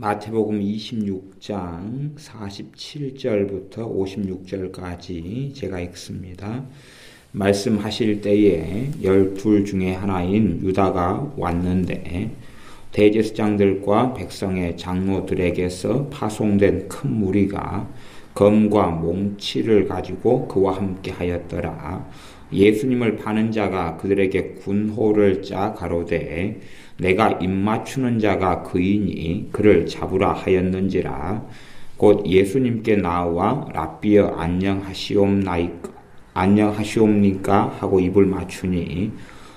마태복음 26장 47절부터 56절까지 제가 읽습니다. 말씀하실 때에 12 중에 하나인 유다가 왔는데 대제사장들과 백성의 장로들에게서 파송된 큰 무리가 검과 몽치를 가지고 그와 함께 하였더라. 예수님을 파는 자가 그들에게 군호를 짜 가로되 내가 입맞추는 자가 그이니 그를 잡으라 하였는지라. 곧 예수님께 나와 랍비여 안녕하시옵니까 하고 입을 맞추니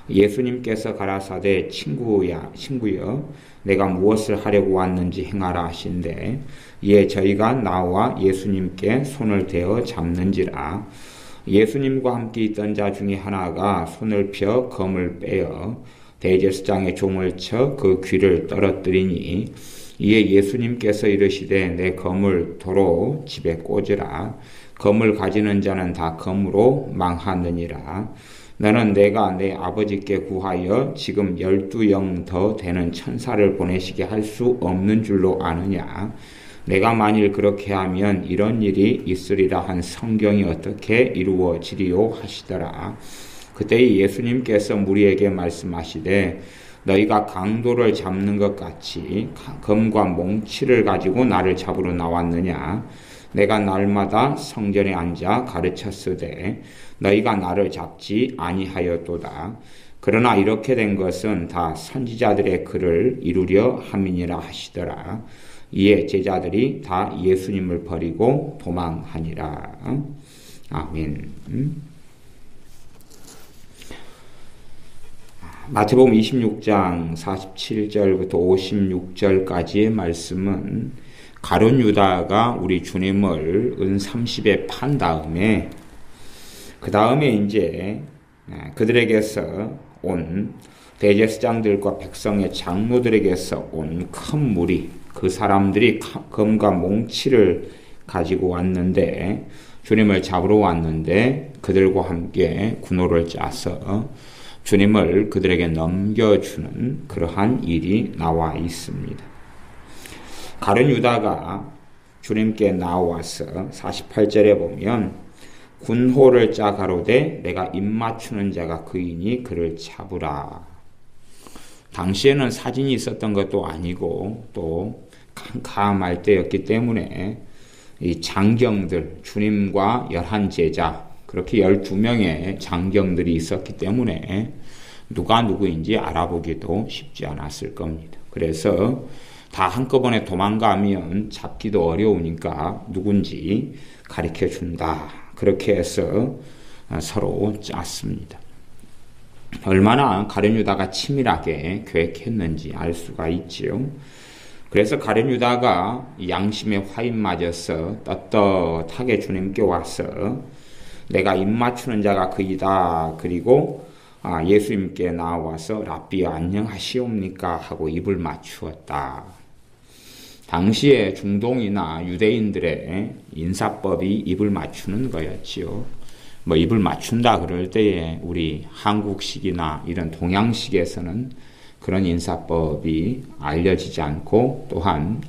예수님께서 가라사대 친구여 내가 무엇을 하려고 왔는지 행하라 하신대 이에 저희가 나와 예수님께 손을 대어 잡는지라. 예수님과 함께 있던 자 중에 하나가 손을 펴 검을 빼어 대제사장의 종을 쳐 그 귀를 떨어뜨리니 이에 예수님께서 이르시되 내 검을 도로 집에 꽂으라. 검을 가지는 자는 다 검으로 망하느니라. 너는 내가 내 아버지께 구하여 지금 12영 더 되는 천사를 보내시게 할 수 없는 줄로 아느냐. 내가 만일 그렇게 하면 이런 일이 있으리라 한 성경이 어떻게 이루어지리요 하시더라. 그때 예수님께서 무리에게 말씀하시되 너희가 강도를 잡는 것 같이 검과 몽치를 가지고 나를 잡으러 나왔느냐. 내가 날마다 성전에 앉아 가르쳤으되 너희가 나를 잡지 아니하였도다. 그러나 이렇게 된 것은 다 선지자들의 글을 이루려 함이니라 하시더라. 이에 제자들이 다 예수님을 버리고 도망하니라. 아멘. 마태복음 26장 47절부터 56절까지의 말씀은 가룟 유다가 우리 주님을 은 30에 판 다음에 그 다음에 이제 그들에게서 온 대제사장들과 백성의 장로들에게서 온 큰 무리 그 사람들이 검과 몽치를 가지고 왔는데 주님을 잡으러 왔는데 그들과 함께 군호를 짜서 주님을 그들에게 넘겨주는 그러한 일이 나와 있습니다. 가룟 유다가 주님께 나와서 48절에 보면 군호를 짜 가로되 내가 입맞추는 자가 그이니 그를 잡으라. 당시에는 사진이 있었던 것도 아니고 또 캄캄할 때였기 때문에 이 장경들 주님과 11제자 그렇게 12명의 장경들이 있었기 때문에 누가 누구인지 알아보기도 쉽지 않았을 겁니다. 그래서 다 한꺼번에 도망가면 잡기도 어려우니까 누군지 가르쳐준다. 그렇게 해서 서로 짰습니다. 얼마나 가룟 유다가 치밀하게 계획했는지 알 수가 있지요. 그래서 가룟 유다가 양심의 화인 맞아서 떳떳하게 주님께 와서 내가 입맞추는 자가 그이다. 그리고 예수님께 나와서 랍비여 안녕하시옵니까 하고 입을 맞추었다. 당시에 중동이나 유대인들의 인사법이 입을 맞추는 거였지요. 뭐 입을 맞춘다 그럴 때에 우리 한국식이나 이런 동양식에서는 그런 인사법이 알려지지 않고 또한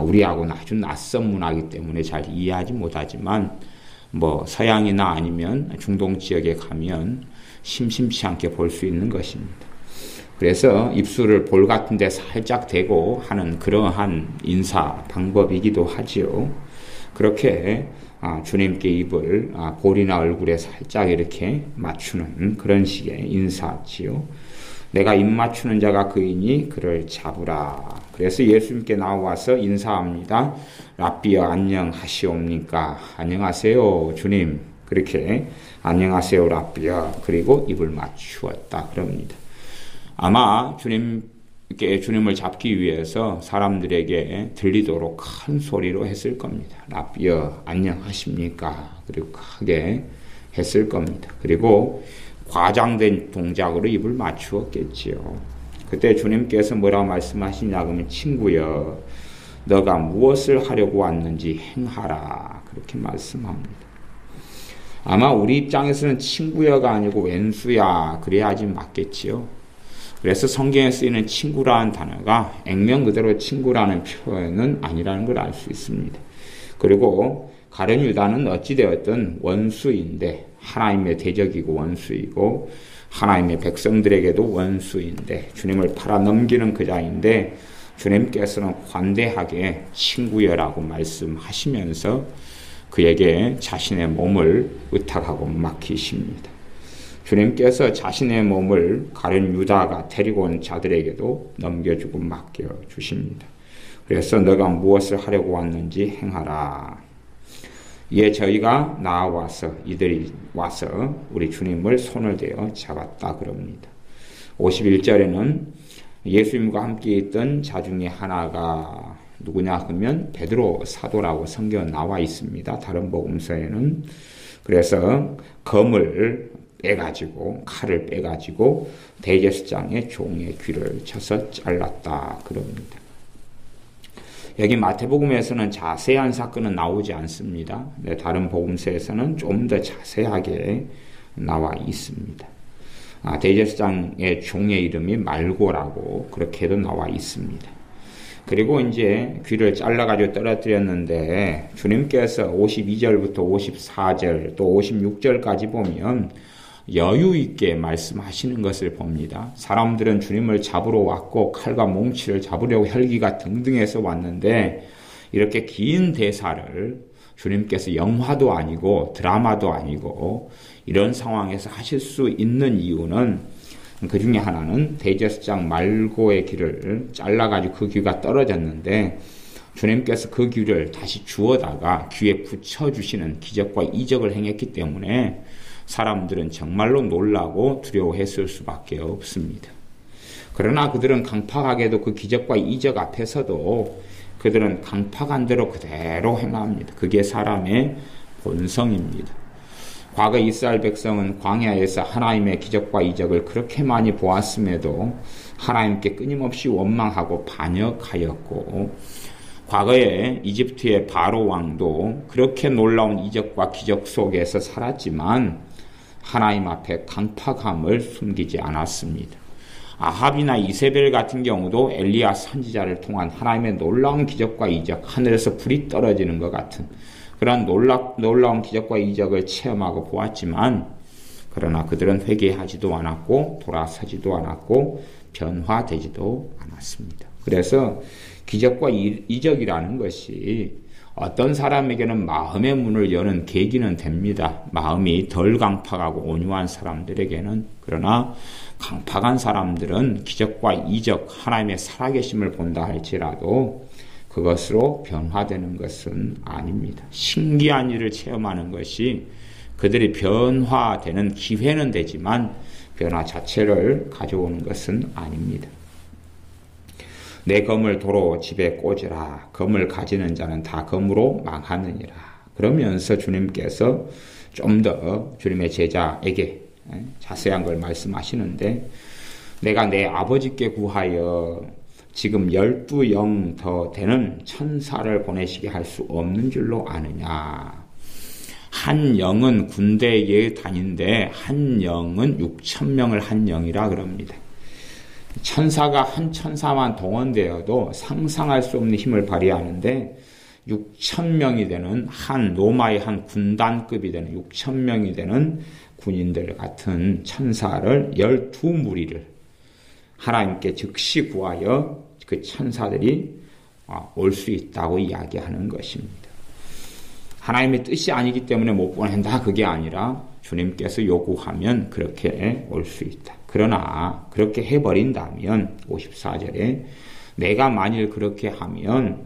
우리하고는 아주 낯선 문화이기 때문에 잘 이해하지 못하지만 뭐 서양이나 아니면 중동 지역에 가면 심심치 않게 볼 수 있는 것입니다. 그래서 입술을 볼 같은 데 살짝 대고 하는 그러한 인사 방법이기도 하지요. 그렇게 주님께 입을 볼이나 얼굴에 살짝 이렇게 맞추는 그런 식의 인사지요. 내가 입 맞추는 자가 그이니 그를 잡으라. 그래서 예수님께 나와서 인사합니다. 랍비여 안녕하시옵니까? 안녕하세요 주님. 그렇게 안녕하세요 랍비여. 그리고 입을 맞추었다 그럽니다. 아마 주님을 잡기 위해서 사람들에게 들리도록 큰 소리로 했을 겁니다. 랍비여 안녕하십니까? 그리고 크게 했을 겁니다. 그리고 과장된 동작으로 입을 맞추었겠지요. 그때 주님께서 뭐라고 말씀하시냐 그러면 친구여 너가 무엇을 하려고 왔는지 행하라. 그렇게 말씀합니다. 아마 우리 입장에서는 친구여가 아니고 왼수야 그래야지 맞겠지요. 그래서 성경에 쓰이는 친구라는 단어가 액면 그대로 친구라는 표현은 아니라는 걸 알 수 있습니다. 그리고 가룟 유다는 어찌되었든 원수인데 하나님의 대적이고 원수이고 하나님의 백성들에게도 원수인데 주님을 팔아넘기는 그 자인데 주님께서는 관대하게 친구여라고 말씀하시면서 그에게 자신의 몸을 의탁하고 맡기십니다. 주님께서 자신의 몸을 가룟 유다가 데리고 온 자들에게도 넘겨주고 맡겨주십니다. 그래서 너가 무엇을 하려고 왔는지 행하라. 이에 저희가 나와서 이들이 와서 우리 주님을 손을 대어 잡았다 그럽니다. 51절에는 예수님과 함께 있던 자 중에 하나가 누구냐 하면 베드로 사도라고 성경 나와 있습니다. 다른 복음서에는. 그래서 검을 빼가지고 칼을 빼가지고 대제사장의 종의 귀를 쳐서 잘랐다 그럽니다. 여기 마태복음에서는 자세한 사건은 나오지 않습니다. 다른 복음서에서는 좀 더 자세하게 나와 있습니다. 대제사장의 종의 이름이 말고라고 그렇게도 나와 있습니다. 그리고 이제 귀를 잘라가지고 떨어뜨렸는데 주님께서 52절부터 54절 또 56절까지 보면 여유 있게 말씀하시는 것을 봅니다. 사람들은 주님을 잡으러 왔고 칼과 몽치를 잡으려고 혈기가 등등해서 왔는데 이렇게 긴 대사를 주님께서 영화도 아니고 드라마도 아니고 이런 상황에서 하실 수 있는 이유는 그 중에 하나는 대제사장 말고의 귀를 잘라가지고 그 귀가 떨어졌는데 주님께서 그 귀를 다시 주워다가 귀에 붙여주시는 기적과 이적을 행했기 때문에 사람들은 정말로 놀라고 두려워했을 수밖에 없습니다. 그러나 그들은 강팍하게도 그 기적과 이적 앞에서도 그들은 강팍한 대로 그대로 행합니다. 그게 사람의 본성입니다. 과거 이스라엘 백성은 광야에서 하나님의 기적과 이적을 그렇게 많이 보았음에도 하나님께 끊임없이 원망하고 반역하였고 과거에 이집트의 바로 왕도 그렇게 놀라운 이적과 기적 속에서 살았지만 하나님 앞에 강팍함을 숨기지 않았습니다. 아합이나 이세벨 같은 경우도 엘리야 선지자를 통한 하나님의 놀라운 기적과 이적, 하늘에서 불이 떨어지는 것 같은 그런 놀라운 기적과 이적을 체험하고 보았지만 그러나 그들은 회개하지도 않았고 돌아서지도 않았고 변화되지도 않았습니다. 그래서 기적과 이적이라는 것이 어떤 사람에게는 마음의 문을 여는 계기는 됩니다. 마음이 덜 강팍하고 온유한 사람들에게는. 그러나 강팍한 사람들은 기적과 이적, 하나님의 살아계심을 본다 할지라도 그것으로 변화되는 것은 아닙니다. 신기한 일을 체험하는 것이 그들이 변화되는 기회는 되지만 변화 자체를 가져오는 것은 아닙니다. 내 검을 도로 집에 꽂으라. 검을 가지는 자는 다 검으로 망하느니라. 그러면서 주님께서 좀 더 주님의 제자에게 자세한 걸 말씀하시는데 내가 내 아버지께 구하여 지금 12영 더 되는 천사를 보내시게 할 수 없는 줄로 아느냐. 한 영은 군대에 다닌데 한 영은 6,000명을 한 영이라 그럽니다. 천사가 한 천사만 동원되어도 상상할 수 없는 힘을 발휘하는데 6,000명이 되는 한 로마의 한 군단급이 되는 6,000명이 되는 군인들 같은 천사를 12무리를 하나님께 즉시 구하여 그 천사들이 올 수 있다고 이야기하는 것입니다. 하나님의 뜻이 아니기 때문에 못 보낸다 그게 아니라 주님께서 요구하면 그렇게 올 수 있다. 그러나 그렇게 해버린다면 54절에 내가 만일 그렇게 하면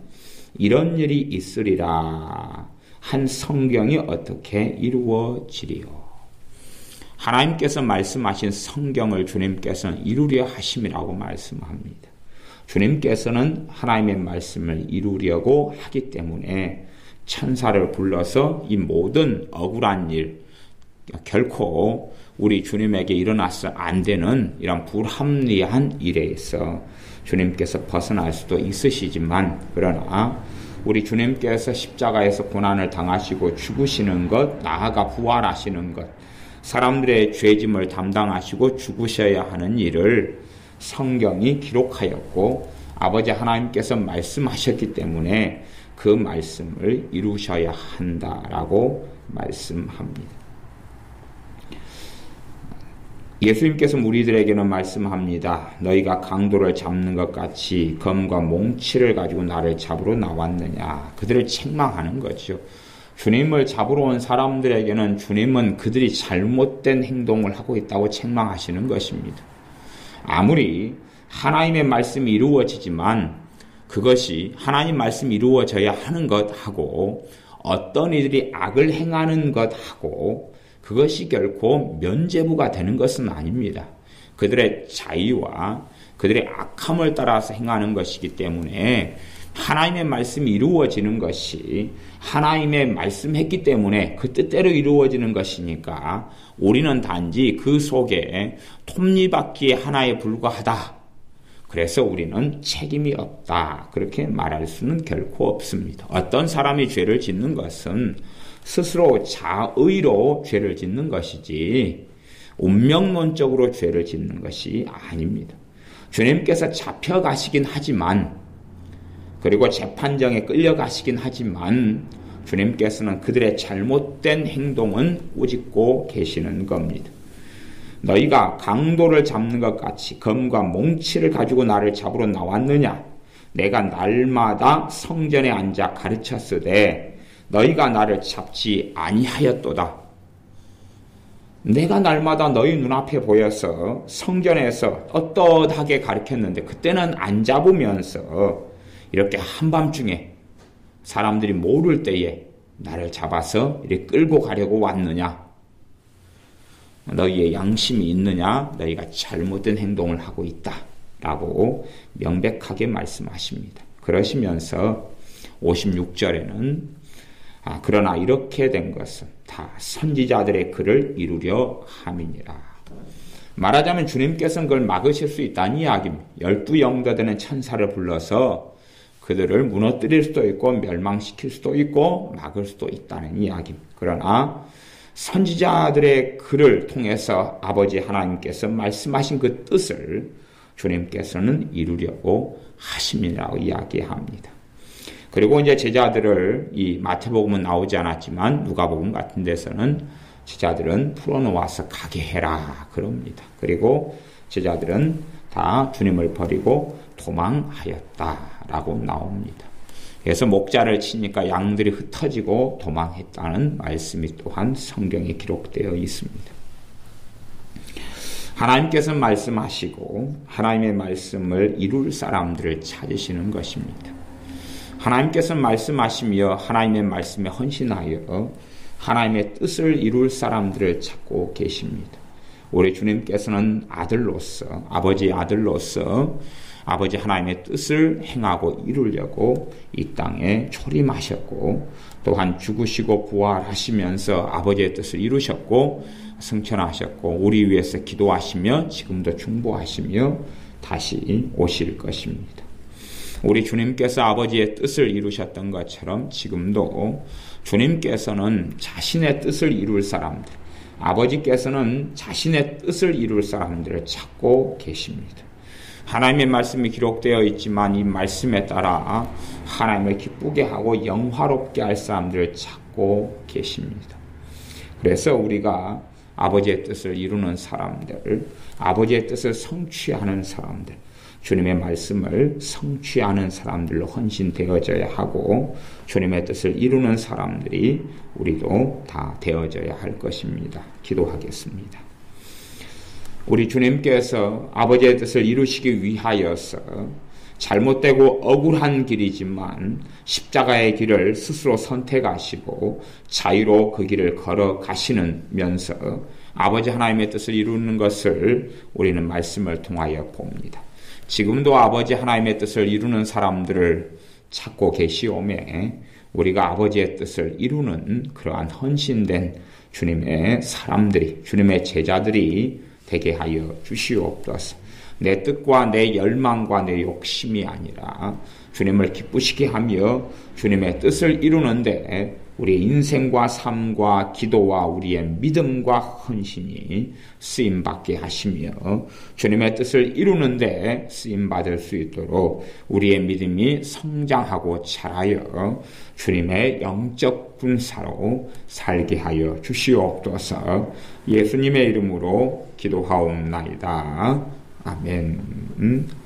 이런 일이 있으리라. 한 성경이 어떻게 이루어지리요. 하나님께서 말씀하신 성경을 주님께서는 이루려 하심이라고 말씀합니다. 주님께서는 하나님의 말씀을 이루려고 하기 때문에 천사를 불러서 이 모든 억울한 일, 결코 우리 주님에게 일어나서 안 되는 이런 불합리한 일에서 주님께서 벗어날 수도 있으시지만 그러나 우리 주님께서 십자가에서 고난을 당하시고 죽으시는 것, 나아가 부활하시는 것, 사람들의 죄짐을 담당하시고 죽으셔야 하는 일을 성경이 기록하였고 아버지 하나님께서 말씀하셨기 때문에 그 말씀을 이루셔야 한다라고 말씀합니다. 예수님께서 무리들에게는 말씀합니다. 너희가 강도를 잡는 것 같이 검과 몽치를 가지고 나를 잡으러 나왔느냐. 그들을 책망하는 거죠. 주님을 잡으러 온 사람들에게는 주님은 그들이 잘못된 행동을 하고 있다고 책망하시는 것입니다. 아무리 하나님의 말씀이 이루어지지만 그것이 하나님 말씀이 이루어져야 하는 것하고 어떤 이들이 악을 행하는 것하고 그것이 결코 면죄부가 되는 것은 아닙니다. 그들의 자의와 그들의 악함을 따라서 행하는 것이기 때문에 하나님의 말씀이 이루어지는 것이 하나님의 말씀했기 때문에 그 뜻대로 이루어지는 것이니까 우리는 단지 그 속에 톱니바퀴 하나에 불과하다. 그래서 우리는 책임이 없다. 그렇게 말할 수는 결코 없습니다. 어떤 사람이 죄를 짓는 것은 스스로 자의로 죄를 짓는 것이지 운명론적으로 죄를 짓는 것이 아닙니다. 주님께서 잡혀가시긴 하지만 그리고 재판정에 끌려가시긴 하지만 주님께서는 그들의 잘못된 행동은 꾸짖고 계시는 겁니다. 너희가 강도를 잡는 것 같이 검과 몽치를 가지고 나를 잡으러 나왔느냐? 내가 날마다 성전에 앉아 가르쳤으되 너희가 나를 잡지 아니하였도다. 내가 날마다 너희 눈앞에 보여서 성전에서 떳떳하게 가르쳤는데 그때는 안 잡으면서 이렇게 한밤중에 사람들이 모를 때에 나를 잡아서 이렇게 끌고 가려고 왔느냐? 너희의 양심이 있느냐? 너희가 잘못된 행동을 하고 있다. 라고 명백하게 말씀하십니다. 그러시면서 56절에는 그러나 이렇게 된 것은 다 선지자들의 글을 이루려 함이니라. 말하자면 주님께서는 그걸 막으실 수 있다는 이야기입니다. 12영도 되는 천사를 불러서 그들을 무너뜨릴 수도 있고 멸망시킬 수도 있고 막을 수도 있다는 이야기입니다. 그러나 선지자들의 글을 통해서 아버지 하나님께서 말씀하신 그 뜻을 주님께서는 이루려고 하심이라고 이야기합니다. 그리고 이제 제자들을 이 마태복음은 나오지 않았지만 누가복음 같은 데서는 제자들은 풀어놓아서 가게 해라 그럽니다. 그리고 제자들은 다 주님을 버리고 도망하였다라고 나옵니다. 그래서 목자를 치니까 양들이 흩어지고 도망했다는 말씀이 또한 성경에 기록되어 있습니다. 하나님께서 말씀하시고 하나님의 말씀을 이룰 사람들을 찾으시는 것입니다. 하나님께서 말씀하시며 하나님의 말씀에 헌신하여 하나님의 뜻을 이룰 사람들을 찾고 계십니다. 우리 주님께서는 아들로서 아버지의 아들로서 아버지 하나님의 뜻을 행하고 이루려고 이 땅에 초림하셨고 또한 죽으시고 부활하시면서 아버지의 뜻을 이루셨고 승천하셨고 우리 위해서 기도하시며 지금도 중보하시며 다시 오실 것입니다. 우리 주님께서 아버지의 뜻을 이루셨던 것처럼 지금도 주님께서는 자신의 뜻을 이룰 사람들, 아버지께서는 자신의 뜻을 이룰 사람들을 찾고 계십니다. 하나님의 말씀이 기록되어 있지만 이 말씀에 따라 하나님을 기쁘게 하고 영화롭게 할 사람들을 찾고 계십니다. 그래서 우리가 아버지의 뜻을 이루는 사람들, 아버지의 뜻을 성취하는 사람들, 주님의 말씀을 성취하는 사람들로 헌신되어져야 하고 주님의 뜻을 이루는 사람들이 우리도 다 되어져야 할 것입니다. 기도하겠습니다. 우리 주님께서 아버지의 뜻을 이루시기 위하여서 잘못되고 억울한 길이지만 십자가의 길을 스스로 선택하시고 자유로 그 길을 걸어가시면서 아버지 하나님의 뜻을 이루는 것을 우리는 말씀을 통하여 봅니다. 지금도 아버지 하나님의 뜻을 이루는 사람들을 찾고 계시오매 우리가 아버지의 뜻을 이루는 그러한 헌신된 주님의 사람들이, 주님의 제자들이 되게 하여 주시옵소서. 내 뜻과 내 열망과 내 욕심이 아니라 주님을 기쁘시게 하며 주님의 뜻을 이루는데 우리 인생과 삶과 기도와 우리의 믿음과 헌신이 쓰임받게 하시며 주님의 뜻을 이루는데 쓰임받을 수 있도록 우리의 믿음이 성장하고 자라여 주님의 영적 군사로 살게 하여 주시옵소서. 예수님의 이름으로 기도하옵나이다. 아멘.